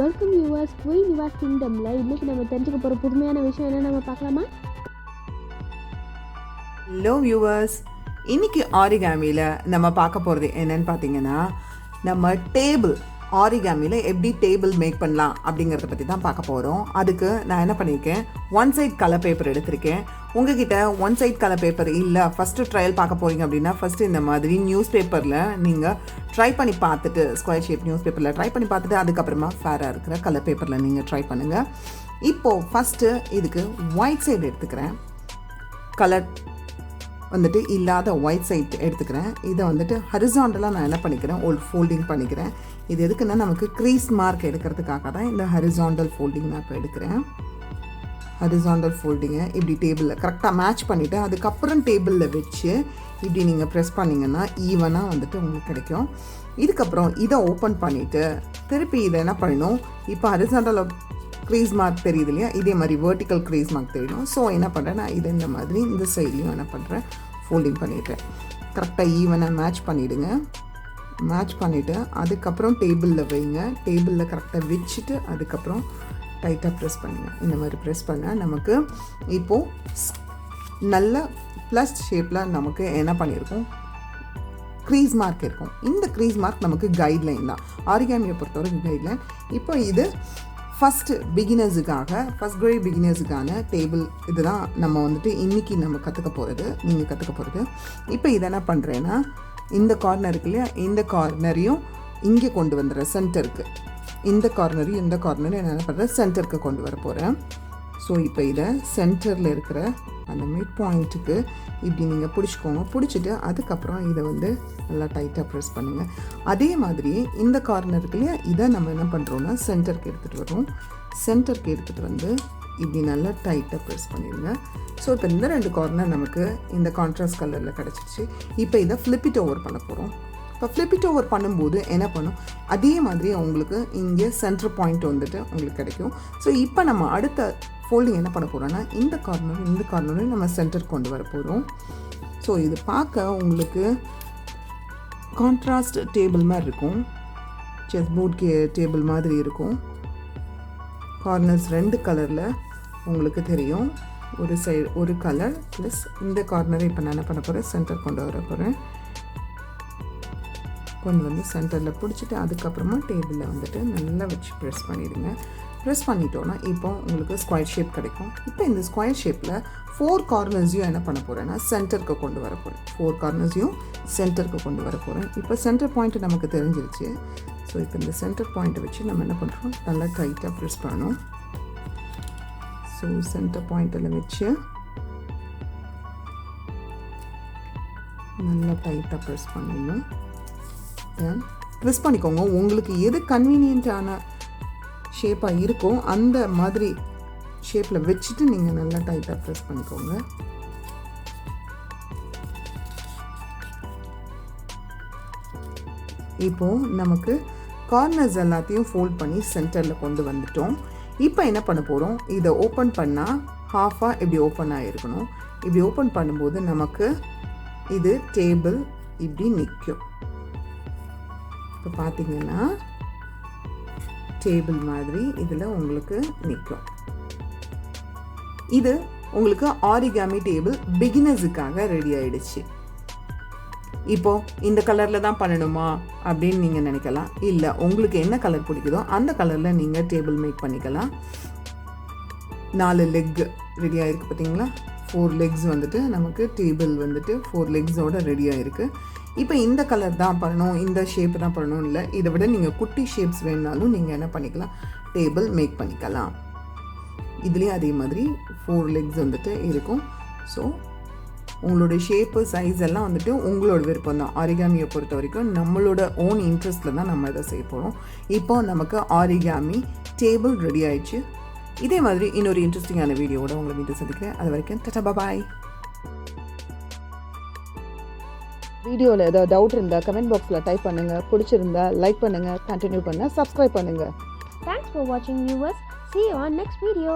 Welcome viewers. Queen விவாஸ் கிங்டமில் இன்றைக்கி நம்ம தெரிஞ்சுக்க போகிற புதுமையான விஷயம் என்ன நம்ம பார்க்கலாமா? ஹலோ வியூவர்ஸ், இன்றைக்கி ஆரிகாமியில் நம்ம பார்க்க போகிறது என்னென்னு பார்த்தீங்கன்னா, நம்ம டேபிள் ஆரிகாமியில் எப்படி டேபிள் மேக் பண்ணலாம் அப்படிங்கிறத பற்றி தான் பார்க்க போகிறோம். அதுக்கு நான் என்ன பண்ணியிருக்கேன், ஒன் சைட் கலர் பேப்பர் எடுத்திருக்கேன். உங்ககிட்ட ஒன் சைட் கலர் பேப்பர் இல்லை, ஃபஸ்ட்டு ட்ரையல் பார்க்க போகிறீங்க அப்படின்னா ஃபஸ்ட்டு இந்த மாதிரி நியூஸ் பேப்பரில் நீங்கள் ட்ரை பண்ணி பார்த்துட்டு, ஸ்கொயர் ஷேப் நியூஸ் பேப்பரில் ட்ரை பண்ணி பார்த்துட்டு அதுக்கப்புறமா ஃபேராக இருக்கிற கலர் பேப்பரில் நீங்கள் ட்ரை பண்ணுங்கள். இப்போது ஃபஸ்ட்டு இதுக்கு ஒயிட் சைடு எடுத்துக்கிறேன், கலர் வந்துட்டு இல்லாத ஒயிட் சைட் எடுத்துக்கிறேன். இதை வந்துட்டு ஹரிசாண்டலாக நான் என்ன பண்ணிக்கிறேன், ஒரு ஃபோல்டிங் பண்ணிக்கிறேன். இது எதுக்குன்னா நமக்கு க்ரீஸ் மார்க் எடுக்கிறதுக்காக தான் இந்த ஹரிசாண்டல் ஃபோல்டிங் நான் இப்போ எடுக்கிறேன். ஹரிசாண்டல் ஃபோல்டிங்கை இப்படி டேபிளில் கரெக்டாக மேட்ச் பண்ணிவிட்டு அதுக்கப்புறம் டேபிளில் வச்சு இப்படி நீங்கள் ப்ரெஸ் பண்ணிங்கன்னா ஈவனாக வந்துட்டு உங்களுக்கு கிடைக்கும். இதுக்கப்புறம் இதை ஓப்பன் பண்ணிவிட்டு திருப்பி இதை என்ன பண்ணணும், இப்போ ஹரிசாண்டல் க்ரீஸ் மார்க் தெரியுது இல்லையா, இதே மாதிரி வெர்டிக்கல் க்ரீஸ் மார்க் தெரியணும். ஸோ என்ன பண்ணுறேன், நான் இதை இந்த மாதிரி இந்த சைட்லையும் என்ன பண்ணுறேன், ஃபோல்டிங் பண்ணிடுறேன். கரெக்டாக ஈவனாக மேட்ச் பண்ணிவிடுங்க. மேட்ச் பண்ணிவிட்டு அதுக்கப்புறம் டேபிளில் வைங்க. டேபிளில் கரெக்டாக வச்சுட்டு அதுக்கப்புறம் டைட்டாக ப்ரெஸ் பண்ணுங்கள். இந்த மாதிரி ப்ரெஸ் பண்ணால் நமக்கு இப்போது நல்ல ப்ளஸ் ஷேப்பில் நமக்கு என்ன பண்ணியிருக்கோம், க்ரீஸ் மார்க் இருக்கும். இந்த க்ரீஸ் மார்க் நமக்கு கைட்லைன் தான், ஆரிகாமியை பொறுத்தவரைக்கும் கைட்லைன். இப்போ இது ஃபஸ்ட்டு பிகினர்ஸுக்காக, ஃபஸ்ட் கிரேட் பிகினர்ஸுக்கான டேபிள் இதுதான் நம்ம வந்துட்டு இன்றைக்கி நம்ம கற்றுக்க போகிறது, நீங்கள் கற்றுக்க போகிறது. இப்போ இதை என்ன பண்ணுறேன்னா, இந்த கார்னர் இருக்கு இல்லையா, இந்த கார்னரையும் இங்கே கொண்டு வந்துடுறேன் சென்டருக்கு. இந்த கார்னரையும் இந்த கார்னரையும் என்ன பண்ணுறேன், சென்டருக்கு கொண்டு வர போகிறேன். ஸோ இப்போ இதை சென்டரில் இருக்கிற அந்த மிட் பாயிண்ட்டுக்கு இப்படி நீங்கள் பிடிச்சிக்கோங்க. பிடிச்சிட்டு அதுக்கப்புறம் இதை வந்து நல்லா டைட்டாக ப்ரெஸ் பண்ணுங்கள். அதே மாதிரி இந்த கார்னர் இருக்கு இல்லையா, இதை நம்ம என்ன பண்ணுறோன்னா சென்டருக்கு எடுத்துகிட்டு வரோம். சென்டருக்கு எடுத்துகிட்டு வந்து இப்படி நல்லா டைட்டாக ப்ரெஸ் பண்ணிடுங்க. ஸோ இப்போ இந்த ரெண்டு கார்னர் நமக்கு இந்த கான்ட்ராஸ்ட் கலரில் கிடச்சிச்சு. இப்போ இதை ஃப்ளிப் இட் ஓவர் பண்ண போகிறோம். இப்போ ஃப்ளிப் இட் ஓவர் பண்ணும்போது என்ன பண்ணும், அதே மாதிரி உங்களுக்கு இங்கே சென்டர் பாயிண்ட் வந்துட்டு உங்களுக்கு கிடைக்கும். ஸோ இப்போ நம்ம அடுத்த ஃபோல்டிங் என்ன பண்ண போகிறோன்னா, இந்த கார்னரும் நம்ம சென்டர் கொண்டு வர போகிறோம். ஸோ இது பார்க்க உங்களுக்கு கான்ட்ராஸ்ட் டேபிள் மாதிரி இருக்கும், செஸ் போர்ட் டேபிள் மாதிரி இருக்கும். கார்னர்ஸ் ரெண்டு கலரில் உங்களுக்கு தெரியும், ஒரு சைடு ஒரு கலர் ப்ளஸ் இந்த கார்னரை இப்போ நான் என்ன பண்ண போகிறேன், சென்டர் கொண்டு வர போகிறேன். கொண்டு வந்து சென்டரில் பிடிச்சிட்டு அதுக்கப்புறமா டேபிளில் வந்துட்டு நல்லா வச்சு ப்ரெஸ் பண்ணிடுங்க. ப்ரெஸ் பண்ணிட்டோன்னா இப்போ உங்களுக்கு ஸ்கொயர் ஷேப் கிடைக்கும். இப்போ இந்த ஸ்கொயர் ஷேப்பில் 4 கார்னர்ஸையும் என்ன பண்ண போகிறேன்னா சென்டருக்கு கொண்டு வர போகிறேன். 4 கார்னர்ஸையும் சென்டருக்கு கொண்டு வர போகிறேன். இப்போ சென்டர் பாயிண்ட்டு நமக்கு தெரிஞ்சிருச்சு. ஸோ இப்போ இந்த சென்டர் பாயிண்ட்டை வச்சு நம்ம என்ன பண்ணுறோம், நல்லா டைட்டாக ப்ரெஸ் பண்ணணும். ஸோ சென்டர் பாயிண்ட்டில் வச்சு நல்லா டைட்டாக ப்ரெஸ் பண்ணிடணும். தென் ப்ரெஸ் பண்ணிக்கோங்க. உங்களுக்கு எது கன்வீனியண்ட்டான ஷேப்பாக இருக்கோ அந்த மாதிரி ஷேப்பில் வச்சுட்டு நீங்கள் நல்லா டைட்டாக ப்ரெஸ் பண்ணிக்கோங்க. இப்போது நமக்கு கார்னர்ஸ் எல்லாத்தையும் ஃபோல்ட் பண்ணி சென்டரில் கொண்டு வந்துட்டோம். இப்போ என்ன பண்ண போகிறோம், இதை ஓப்பன் பண்ணால் ஹாஃபாக இப்படி ஓப்பன் ஆகிருக்கணும். இப்படி ஓப்பன் பண்ணும்போது நமக்கு இது டேபிள் இப்படி நிற்கும். இப்போ பார்த்தீங்கன்னா டேபிள் மாதிரி இதில் உங்களுக்கு நிற்கும். இது உங்களுக்கு ஆரிகாமி டேபிள் பிகினர்ஸுக்காக ரெடி ஆகிடுச்சு. இப்போது இந்த கலரில் தான் பண்ணணுமா அப்படின்னு நீங்கள் நினைக்கலாம். இல்லை, உங்களுக்கு என்ன கலர் பிடிக்குதோ அந்த கலரில் நீங்கள் டேபிள் மேக் பண்ணிக்கலாம். 4 லெக் ரெடி ஆகிருக்கு பார்த்தீங்களா, 4 லெக்ஸ் வந்துட்டு நமக்கு டேபிள் வந்துட்டு 4 லெக்ஸோடு ரெடி ஆகிருக்கு. இப்போ இந்த கலர் தான் பண்ணணும், இந்த ஷேப் தான் பண்ணணும் இல்லை, இதை விட நீங்கள் குட்டி ஷேப்ஸ் வேணுனாலும் நீங்கள் என்ன பண்ணிக்கலாம், டேபிள் மேக் பண்ணிக்கலாம். இதுலேயும் அதே மாதிரி 4 லெக்ஸ் வந்துட்டு இருக்கும். ஸோ உங்களோட ஷேப்பு சைஸ் எல்லாம் வந்துட்டு உங்களோட விருப்பம் தான். ஆரிகாமியை பொறுத்த வரைக்கும் நம்மளோட ஓன் இன்ட்ரெஸ்ட்டில் தான் நம்ம இதை செய்ய போகிறோம். இப்போ நமக்கு ஆரிகாமி டேபிள் ரெடி ஆயிடுச்சு. இதே மாதிரி இன்னொரு இன்ட்ரெஸ்டிங்கான வீடியோவோட உங்களை மீண்டும் சந்திக்கிறேன். அது வரைக்கும் டாடா பாய். வீடியோவில் ஏதாவது டவுட் இருந்தால் கமெண்ட் பாக்ஸில் டைப் பண்ணுங்கள். பிடிச்சிருந்தா லைக் பண்ணுங்கள், கண்டினியூ பண்ண சப்ஸ்கிரைப் பண்ணுங்கள். தேங்க்ஸ் ஃபார் வாட்சிங் viewers. See you on next video.